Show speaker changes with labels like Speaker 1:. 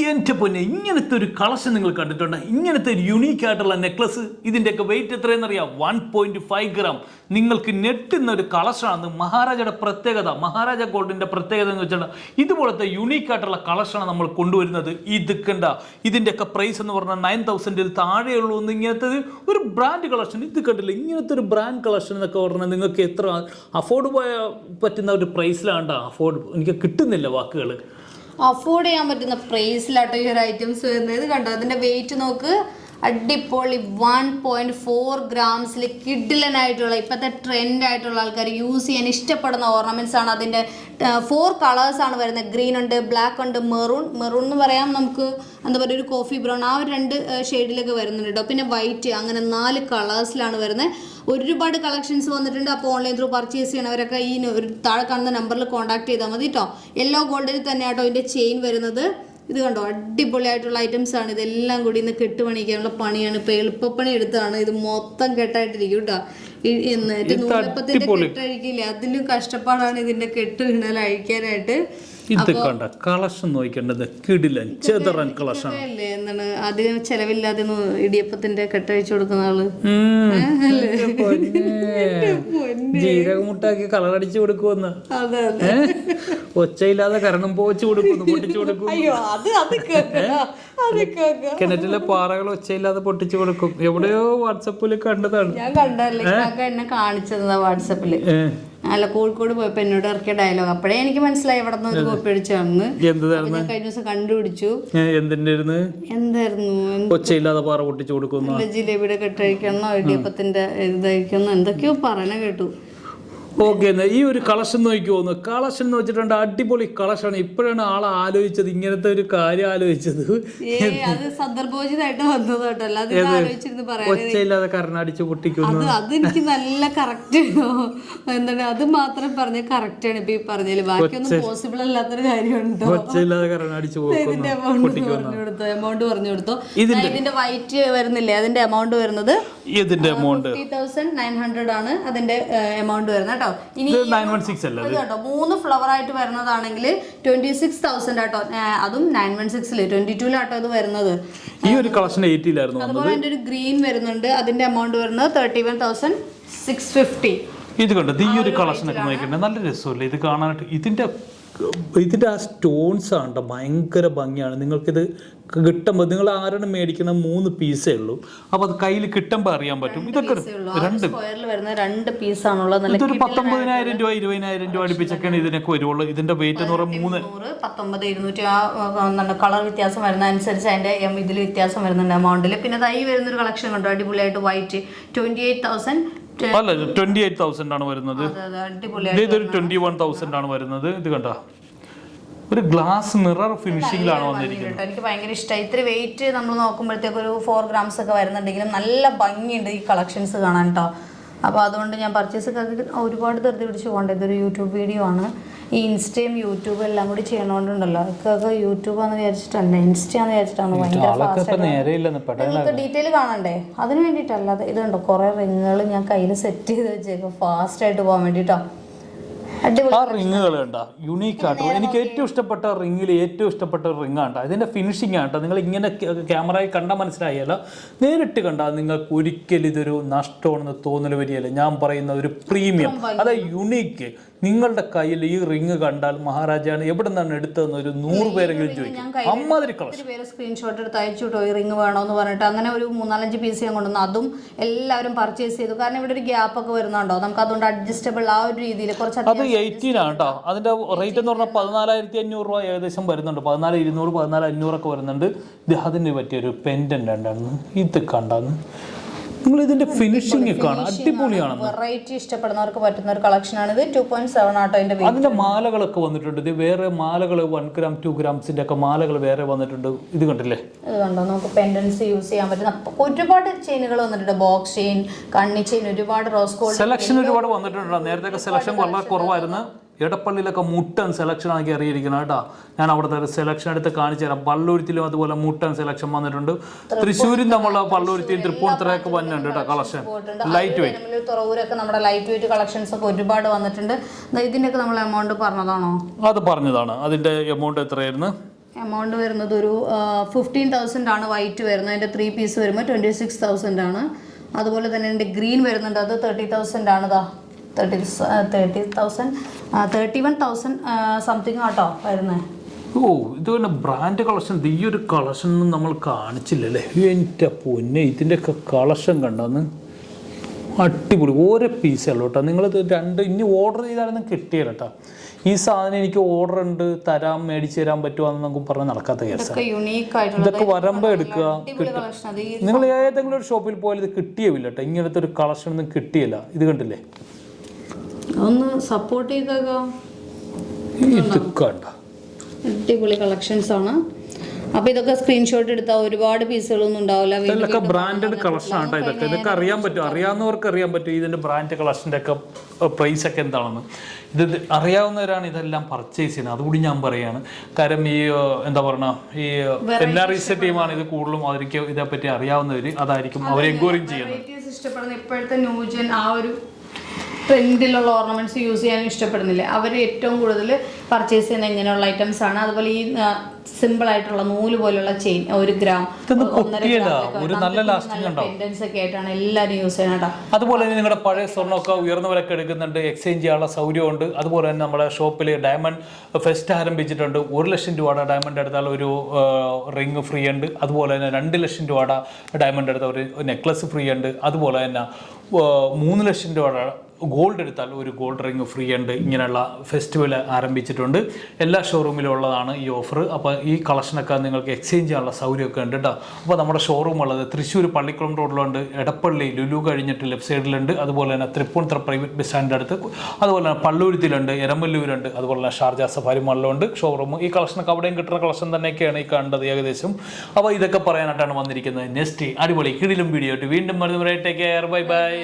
Speaker 1: എൻ്റെ പൊന്നെ, ഇങ്ങനത്തെ ഒരു കളക്ഷൻ നിങ്ങൾ കണ്ടിട്ടുണ്ടോ? ഇങ്ങനത്തെ ഒരു യുണീക്ക് ആയിട്ടുള്ള നെക്ലസ്, ഇതിൻ്റെയൊക്കെ വെയിറ്റ് എത്രയെന്നറിയാം? 1.5 ഗ്രാം. നിങ്ങൾക്ക് നെട്ടുന്ന ഒരു കളക്ഷനാണ്. മഹാരാജയുടെ പ്രത്യേകത, മഹാരാജ ഗോൾഡിൻ്റെ പ്രത്യേകത എന്ന് വെച്ചാൽ ഇതുപോലത്തെ യുണീക്ക് ആയിട്ടുള്ള കളക്ഷനാണ് നമ്മൾ കൊണ്ടുവരുന്നത്. ഇത് കണ്ട, ഇതിൻ്റെയൊക്കെ പ്രൈസ് എന്ന് പറഞ്ഞാൽ 9,000 താഴെയുള്ളൂ. ഇങ്ങനത്തെ ഒരു ബ്രാൻഡ് കളക്ഷൻ ഇത് കണ്ടില്ല. ഇങ്ങനത്തെ ഒരു ബ്രാൻഡ് കളക്ഷൻ എന്നൊക്കെ പറഞ്ഞാൽ നിങ്ങൾക്ക് എത്ര അഫോർഡ് പറ്റുന്ന ഒരു പ്രൈസിലാണ്ട എനിക്ക് കിട്ടുന്നില്ല വാക്കുകൾ.
Speaker 2: അഫോർഡ് ചെയ്യാൻ പറ്റുന്ന പ്രൈസിലാട്ടോ ഈ ഒരു ഐറ്റംസ് വരുന്നത്. ഇത് കണ്ടോ, അതിന്റെ വെയിറ്റ് നോക്ക്, അടിപൊളി 1.4 ഗ്രാംസിൽ കിഡിലനായിട്ടുള്ള ഇപ്പോഴത്തെ ട്രെൻഡ് ആയിട്ടുള്ള ആൾക്കാർ യൂസ് ചെയ്യാൻ ഇഷ്ടപ്പെടുന്ന ഓർണമെന്റ്സ് ആണ്. അതിൻ്റെ 4 കളേഴ്സാണ് വരുന്നത്. ഗ്രീൻ ഉണ്ട്, ബ്ലാക്ക് ഉണ്ട്, മെറൂൺ എന്ന് പറയാം നമുക്ക്, എന്താ പറയുക, ഒരു കോഫി ബ്രൗൺ, ആ ഒരു 2 ഷെയ്ഡിലൊക്കെ വരുന്നുണ്ട് കേട്ടോ. പിന്നെ വൈറ്റ്, അങ്ങനെ 4 കളേഴ്സിലാണ് വരുന്നത്. ഒരുപാട് കളക്ഷൻസ് വന്നിട്ടുണ്ട്. അപ്പോൾ ഓൺലൈൻ ത്രൂ പർച്ചേസ് ചെയ്യണവരൊക്കെ ഈ ഒരു താഴെ കാണുന്ന നമ്പറിൽ കോൺടാക്ട് ചെയ്താൽ മതി കേട്ടോ. യെല്ലോ ഗോൾഡിൽ തന്നെ കേട്ടോ ഇതിൻ്റെ ചെയിൻ വരുന്നത്. ഇത് കണ്ടോ, അടിപൊളിയായിട്ടുള്ള ഐറ്റംസ് ആണ്. ഇതെല്ലാം കൂടി ഇന്ന് കെട്ടുപണിക്കാനുള്ള പണിയാണ്. ഇപ്പൊ എളുപ്പപ്പണി എടുത്താണ്. ഇത് മൊത്തം കെട്ടായിട്ടിരിക്കും കേട്ടോ. എന്നിട്ട് നൂലപ്പത്തിന്റെ കെട്ടഴിക്കില്ലേ, അതിലും കഷ്ടപ്പാടാണ് ഇതിന്റെ കെട്ട് ഇടൽ അഴിക്കാനായിട്ട്.
Speaker 1: ഇത് കണ്ട കളക്ഷൻ നോക്കേണ്ടത് കിടിലൻ ചെതറൻ കളക്ഷൻ
Speaker 2: അല്ലേ. എന്താണ് അതിന് ചെലവില്ലാതെ ഇടിയപ്പത്തിന്റെ കെട്ടഴിച്ചു കൊടുക്കുന്ന ആള്
Speaker 1: ജീരകമുട്ടാക്കി കളറടിച്ചു കൊടുക്കുമെന്ന്.
Speaker 2: അതെ
Speaker 1: ഒച്ചയില്ലാതെ കരണം പോച്ചു കൊടുക്കുന്നു, പൊട്ടിച്ചു കൊടുക്കും. കിണറ്റിലെ പാറകൾ ഒച്ചയില്ലാതെ പൊട്ടിച്ചു കൊടുക്കും. എവിടെയോ വാട്സപ്പിൽ കണ്ടതാണ് ഞാൻ.
Speaker 2: കണ്ടല്ലേ, എന്നെ കാണിച്ചതാ വാട്സപ്പില്. അല്ല, കോഴിക്കോട് പോയപ്പോ എന്നോട് ഇറക്കിയ ഡയലോഗ്. അപ്പോഴേ എനിക്ക് മനസ്സിലായി എവിടെ നിന്ന് ഒരു കോപ്പി അടിച്ചാണെന്ന്. ഞാൻ കഴിഞ്ഞ ദിവസം കണ്ടുപിടിച്ചു. എന്തായിരുന്നു
Speaker 1: ഒച്ചയില്ലാതെ പാറ പൊട്ടിച്ചു കൊടുക്കുന്നു,
Speaker 2: ജിലേബിയുടെ കെട്ടഴിക്കണോ, ഇടിയപ്പത്തിന്റെ ഇതഴിക്കണോ, എന്തൊക്കെയോ പറയണ കേട്ടു.
Speaker 1: ഓക്കെ, ഈ ഒരു കളക്ഷൻ നോക്കി പോകുന്നു. കളക്ഷൻ എന്ന് വെച്ചിട്ടുണ്ട് അടിപൊളി കളക്ഷൻ. ഇപ്പോഴാണ് ആളെ ആലോചിച്ചത്, ഇങ്ങനത്തെ ഒരു കാര്യം ആലോചിച്ചത്.
Speaker 2: അത് സന്ദർഭോചിതമായിട്ട് വന്നത് കേട്ടോ. അല്ലാതെ ആലോചിച്ചിരുന്ന്
Speaker 1: ഒച്ചയില്ലാതെ കരണടിച്ച് പൊട്ടിക്കുന്നു.
Speaker 2: അതെനിക്ക് നല്ല കറക്റ്റ് എന്താണ്, അത് മാത്രം പറഞ്ഞ കറക്റ്റ് ആണ്. ഇപ്പൊ ഈ പറഞ്ഞാല് ബാക്കിയൊന്നും പോസിബിൾ അല്ലാത്തൊരു കാര്യമുണ്ടോ?
Speaker 1: ഒച്ചയില്ലാതെ കരണടിച്ച്
Speaker 2: ഇതിന്റെ എമൗണ്ട് പറഞ്ഞു കൊടുത്തു. ഇതിന്റെ വൈറ്റ് വരുന്നില്ലേ, അതിന്റെ എമൗണ്ട് വരുന്നത് 50,900 ആണ് അതിന്റെ എമൗണ്ട് വരുന്നത്. ഇനി കേട്ടോ 3 ഫ്ലവർ ആയിട്ട് വരുന്നതാണെങ്കിൽ 26,000 ആട്ടോ. അതും 916 22 ഇത് വരുന്നത്.
Speaker 1: ഈ ഒരു കളക്ഷൻ 80 ലായിരുന്നു.
Speaker 2: അതുപോലെ അതിന്റെ ഒരു ഗ്രീൻ വരുന്നുണ്ട്. അതിന്റെ എമൗണ്ട് വരുന്നത് 31,650.
Speaker 1: ഇത് കണ്ടോ, ഈ ഒരു കളക്ഷൻ ഒക്കെ നോക്കണ്ടേ, നല്ല രസമല്ലേ ഇത് കാണാനായിട്ട്. ഇതിന്റെ ആ സ്റ്റോൺസ് ആണ് ഭയങ്കര ഭംഗിയാണ്. നിങ്ങൾക്കിത് കിട്ടുമ്പോൾ, നിങ്ങൾ ആരാണ് മേടിക്കുന്ന 3 പീസേ ഉള്ളൂ. അപ്പൊ അത് കയ്യിൽ കിട്ടുമ്പോൾ അറിയാൻ പറ്റും. ഇതൊക്കെ
Speaker 2: 2 പീസാണുള്ളത്.
Speaker 1: ഇതൊരു 19,000 രൂപ 20,000 രൂപ അടുപ്പിച്ചൊക്കെയാണ് ഇതിനൊക്കെ വരുള്ളൂ. ഇതിന്റെ വെയിറ്റ് എന്ന് പറയുന്നത്
Speaker 2: 19,200 കളർ വ്യത്യാസം വരുന്ന അനുസരിച്ച് അതിന്റെ ഇതിൽ വ്യത്യാസം വരുന്നുണ്ട് എമൗണ്ടിൽ. പിന്നെ തൈ വരുന്നൊരു കളക്ഷൻ കണ്ടോ, അടിപൊളിയായിട്ട് വൈറ്റ് 28,000
Speaker 1: അല്ല 28,000 ആണ് വരുന്നത്. ഇതൊരു 21,000 ആണ് വരുന്നത്. ഇത് കണ്ടോ, ഒരു ഗ്ലാസ് മിറർ ഫിനിഷിംഗിലാണ് വന്നിരിക്കുന്നത്.
Speaker 2: എനിക്ക് ഭയങ്കര ഇഷ്ടമായി. ഇത്ര വെയിറ്റ് നമ്മൾ നോക്കുമ്പോഴത്തേക്ക് ഒരു 4 ഗ്രാംസ് ഒക്കെ വരുന്നുണ്ടെങ്കിലും നല്ല ഭംഗിയുണ്ട് ഈ കളക്ഷൻസ് കാണാൻ കേട്ടോ. അപ്പോൾ അതുകൊണ്ട് ഞാൻ പർച്ചേസ് ഒക്കെ ഒരുപാട് ധൃതി പിടിച്ച് പോകേണ്ടത്. ഇതൊരു യൂട്യൂബ് വീഡിയോ ആണ്. ഈ ഇൻസ്റ്റയും യൂട്യൂബും എല്ലാം കൂടി ചെയ്യണോണ്ടുണ്ടല്ലോ. ഇതൊക്കെ യൂട്യൂബാന്ന് വിചാരിച്ചിട്ടല്ല, ഇൻസ്റ്റയാന്ന് വിചാരിച്ചിട്ടാണ്. ഭയങ്കര ഡീറ്റെയിൽ കാണണ്ടേ, അതിന് വേണ്ടിയിട്ടല്ല. ഇതുണ്ടോ, കുറേ റിങ്ങുകൾ ഞാൻ കയ്യിൽ സെറ്റ് ചെയ്ത് വെച്ചേക്കും ഫാസ്റ്റ് ആയിട്ട് പോകാൻ വേണ്ടിട്ടോ.
Speaker 1: ആ റിങ്ങുകൾ കണ്ട യുണീക്ക് ആയിട്ടുള്ള, എനിക്ക് ഏറ്റവും ഇഷ്ടപ്പെട്ട റിങ്ങിൽ ഏറ്റവും ഇഷ്ടപ്പെട്ട റിങ് ആണ്. ഇതിന്റെ ഫിനിഷിംഗ് ആണ്. നിങ്ങൾ ഇങ്ങനെ ക്യാമറയിൽ കണ്ടാൽ മനസ്സിലായല്ല, നേരിട്ട് കണ്ടാൽ നിങ്ങൾക്ക് ഒരിക്കലും ഇതൊരു നഷ്ടമാണെന്ന് തോന്നൽ വരികയല്ല. ഞാൻ പറയുന്ന ഒരു പ്രീമിയം, അതായത് യുണീക്ക്. നിങ്ങളുടെ കയ്യിൽ ഈ റിങ് കണ്ടാൽ മഹാരാജാണ് എവിടെ നിന്നാണ് എടുത്തതെന്ന് ഒരു 100 പേരെങ്കിലും ചോദിക്കും. അമ്മാതിരി കളക്ഷൻ.
Speaker 2: സ്ക്രീൻഷോട്ട് എടുത്ത് അയച്ചു കേട്ടോ, ഈ റിങ് വേണോന്ന് പറഞ്ഞിട്ട്. അങ്ങനെ ഒരു 3-4 പീസ് ഞാൻ കൊണ്ടുവന്നു. അതും എല്ലാവരും പർച്ചേസ് ചെയ്തു. കാരണം ഇവിടെ ഒരു ഗ്യാപ്പ് ഒക്കെ വരുന്നുണ്ടോ, നമുക്ക് അതുകൊണ്ട് അഡ്ജസ്റ്റബിൾ ആ ഒരു രീതിയിൽ കുറച്ച്.
Speaker 1: അത് 18 ആണ് കേട്ടോ. അതിന്റെ റേറ്റ് എന്ന് പറഞ്ഞാൽ 14,500 രൂപ ഏകദേശം വരുന്നുണ്ട്. 14,200 14,500 ഒക്കെ വരുന്നുണ്ട്. അതിന് പറ്റിയൊരു പെൻഡന്റ് ഉണ്ടായിരുന്നു. ഇത് കണ്ടാന്ന് നിങ്ങൾ ഇതിന്റെ ഫിനിഷിംഗ് കാണാം, അടിപൊളിയാണ്.
Speaker 2: വെറൈറ്റി ഇഷ്ടപ്പെടുന്നവർക്ക് പറ്റുന്ന ഒരു കളക്ഷനാണ് ഇത്. 2.7 ആട്ടോ
Speaker 1: അതിന്റെ മാലകളൊക്കെ വന്നിട്ടുണ്ട്. ഇത് വേറെ മാലകൾ 1 ഗ്രാം 2 ഗ്രാംസിന്റെ ഒക്കെ മാലകൾ വേറെ വന്നിട്ടുണ്ട്. ഇത് കണ്ടില്ലേ,
Speaker 2: ഇത് കണ്ടോ, നമുക്ക് പെൻഡൻസ് യൂസ് ചെയ്യാൻ പറ്റുന്ന ഒരുപാട് ചെയിനുകൾ വന്നിട്ടുണ്ട്. ബോക്സ് ചെയിൻ, കണ്ണി ചെയിൻ, ഒരുപാട് റോസ് ഗോൾഡ്
Speaker 1: സെലക്ഷൻ ഒരുപാട് വന്നിട്ടുണ്ട്. നേരത്തെ സെലക്ഷൻ വളരെ കുറവായിരുന്നു. എടപ്പള്ളിയിലൊക്കെ മുട്ടൻ സെലക്ഷൻ ആക്കി അറിയിരിക്കണം കേട്ടോ. ഞാൻ അവിടുത്തെ സെലക്ഷൻ എടുത്ത് കാണിച്ചു തരാം. പള്ളുരുത്തിലും അതുപോലെ മുട്ടൻ സെലക്ഷൻ വന്നിട്ടുണ്ട്. തൃശ്ശൂരിൽ നമ്മളെ പള്ളുരുത്തിയും തൃപ്പൂണിത്തുറയൊക്കെ വന്നിട്ടുണ്ട് കേട്ടോ കളക്ഷൻ. ലൈറ്റ് വെയിറ്റ്
Speaker 2: തുറവൂരൊക്കെ നമ്മുടെ ലൈറ്റ് വെയിറ്റ് കളക്ഷൻസ് ഒക്കെ ഒരുപാട് വന്നിട്ടുണ്ട്. ഇതിൻ്റെയൊക്കെ നമ്മൾ എമൗണ്ട് പറഞ്ഞതാണോ?
Speaker 1: അത് പറഞ്ഞതാണ്. അതിന്റെ എമൗണ്ട് എത്രയായിരുന്നു?
Speaker 2: എമൗണ്ട് വരുന്നത് ഒരു 15,000 ആണ് വൈറ്റ് വരുന്നത്. അതിൻ്റെ 3 പീസ് വരുമ്പോൾ 26,000 ആണ്. അതുപോലെ തന്നെ എൻ്റെ ഗ്രീൻ വരുന്നുണ്ട്, അത് 30,000 ആണ്. 31,000 സംതിങ് ആട്ടോ വരുന്നത്.
Speaker 1: ഓ ഇത് പിന്നെ ബ്രാൻഡ് കളക്ഷൻ. ഈ ഒരു കളക്ഷനൊന്നും നമ്മൾ കാണിച്ചില്ലല്ലേ. എൻ്റെ പൊന്നെ, ഇതിൻ്റെയൊക്കെ കളക്ഷൻ കണ്ടെന്ന് അടിപൊളി. ഓരോ പീസല്ലോ കേട്ടോ. നിങ്ങളിത് ഇനി ഓർഡർ ചെയ്താലൊന്നും കിട്ടിയല്ല കേട്ടോ. ഈ സാധനം എനിക്ക് ഓർഡർ ഉണ്ട്, തരാം, മേടിച്ച് തരാൻ പറ്റുമെന്ന് നമുക്ക് പറഞ്ഞാൽ നടക്കാത്ത കേസാണ്. ഇതൊക്കെ വരുമ്പോൾ എടുക്കുക, കിട്ടും. നിങ്ങൾ ഏതെങ്കിലും ഒരു ഷോപ്പിൽ പോയാൽ ഇത് കിട്ടിയവില്ല കേട്ടോ. ഇങ്ങനത്തെ ഒരു കളക്ഷൻ ഒന്നും കിട്ടിയില്ല. ഇത് കണ്ടില്ലേ,
Speaker 2: ഒന്ന് സപ്പോർട്ട് ചെയ്തേക്കോ.
Speaker 1: ഇത് കണ്ട
Speaker 2: അടിപൊളി കളക്ഷൻസ് ആണ്. അപ്പോൾ ഇതൊക്കെ സ്ക്രീൻഷോട്ട് എടുത്താൽ ഒരുപാട് പീസുകളൊന്നും ഉണ്ടാവില്ല.
Speaker 1: ഇതൊക്കെ ബ്രാൻഡഡ് കളക്ഷൻ ആണ് കേട്ടോ. ഇതൊക്കെ അറിയാൻ പറ്റും, അറിയാവുന്നവർക്ക് അറിയാൻ പറ്റും ഇതിൻ്റെ ബ്രാൻഡ് കളക്ഷൻ്റെ ഒക്കെ പ്രൈസ് ഒക്കെ എന്താണെന്ന്. ഇത് അറിയാവുന്നവരാണ് ഇതെല്ലാം പർച്ചേസ് ചെയ്യുന്നത്. അതുകൂടി ഞാൻ പറയാണ്. കാരണം ഈ എന്താ പറയുക, ഈ NRIC ടീമാണ് ഇത് കൂടുതലും. അവർക്ക് ഇതേപ്പറ്റി അറിയാവുന്നവർ അതായിരിക്കും അവർ എൻക്വയറി ചെയ്യുന്നത്.
Speaker 2: ഇഷ്ടപ്പെടുന്ന ഇപ്പോഴത്തെ ന്യൂജൻ ആ ഒരു ട്രെൻഡിലുള്ള ഓർണമെന്റ്സ് യൂസ് ചെയ്യാൻ ഇഷ്ടപ്പെടുന്നില്ല. അവർ ഏറ്റവും കൂടുതൽ പർച്ചേസ് ചെയ്യുന്ന ഇങ്ങനെയുള്ള ഐറ്റംസ് ആണ്. അതുപോലെ ഈ സിമ്പിൾ ആയിട്ടുള്ള നൂല് പോലുള്ള ചെയിൻ 1 ഗ്രാം, 1.5 ഒക്കെ ആയിട്ടാണ് എല്ലാവരും യൂസ് ചെയ്യുന്നത്.
Speaker 1: അതുപോലെ തന്നെ നിങ്ങളുടെ പഴയ സ്വർണ്ണമൊക്കെ ഉയർന്ന വിലക്ക് എടുക്കുന്നുണ്ട്, എക്സ്ചേഞ്ച് ചെയ്യാനുള്ള സൗകര്യമുണ്ട്. അതുപോലെ തന്നെ നമ്മുടെ ഷോപ്പിൽ ഡയമണ്ട് ഫെസ്റ്റ് ആരംഭിച്ചിട്ടുണ്ട്. 1 ലക്ഷം രൂപയുടെ ഡയമണ്ട് എടുത്താൽ ഒരു റിങ് ഫ്രീ ഉണ്ട്. അതുപോലെ തന്നെ 2 ലക്ഷം രൂപയുടെ ഡയമണ്ട് എടുത്താൽ ഒരു നെക്ലസ് ഫ്രീ ഉണ്ട്. അതുപോലെ തന്നെ 3 ലക്ഷം രൂപയുടെ ഗോൾഡ് എടുത്താൽ ഒരു ഗോൾഡ് റിങ് ഫ്രീ ഉണ്ട്. ഇങ്ങനെയുള്ള ഫെസ്റ്റിവൽ ആരംഭിച്ചിട്ടുണ്ട്. എല്ലാ ഷോറൂമിലും ഉള്ളതാണ് ഈ ഓഫർ. അപ്പോൾ ഈ കളക്ഷനൊക്കെ നിങ്ങൾക്ക് എക്സ്ചേഞ്ച് ചെയ്യാനുള്ള സൗകര്യമൊക്കെ ഉണ്ട് കേട്ടോ. അപ്പോൾ നമ്മുടെ ഷോറൂം ഉള്ളത് തൃശ്ശൂർ പള്ളിക്കുളം റോഡിലുണ്ട്, എടപ്പള്ളി ലുലു കഴിഞ്ഞിട്ട് ലെഫ്റ്റ് സൈഡിലുണ്ട്. അതുപോലെ തന്നെ തൃപ്പൂണിത്തുറ പ്രൈവറ്റ് ബസ് സ്റ്റാൻഡിൻ്റെ അടുത്ത്, അതുപോലെ തന്നെ പള്ളൂരുത്തിലുണ്ട്, എരമല്ലൂരുണ്ട്, അതുപോലെ തന്നെ ഷാർജ സഫാരി മാളിലുണ്ട് ഷോറൂം. ഈ കളക്ഷനൊക്കെ അവിടെയും കിട്ടുന്ന കളക്ഷൻ തന്നെയൊക്കെയാണ് ഈ കണ്ടത് ഏകദേശം. അപ്പോൾ ഇതൊക്കെ പറയാനായിട്ടാണ് വന്നിരിക്കുന്നത്. നെക്സ്റ്റ് അടിപൊളി കിടിലും വീഡിയോ ആയിട്ട് വീണ്ടും വരുന്നവരെ ടേക്ക് കെയർ, ബൈ ബൈ.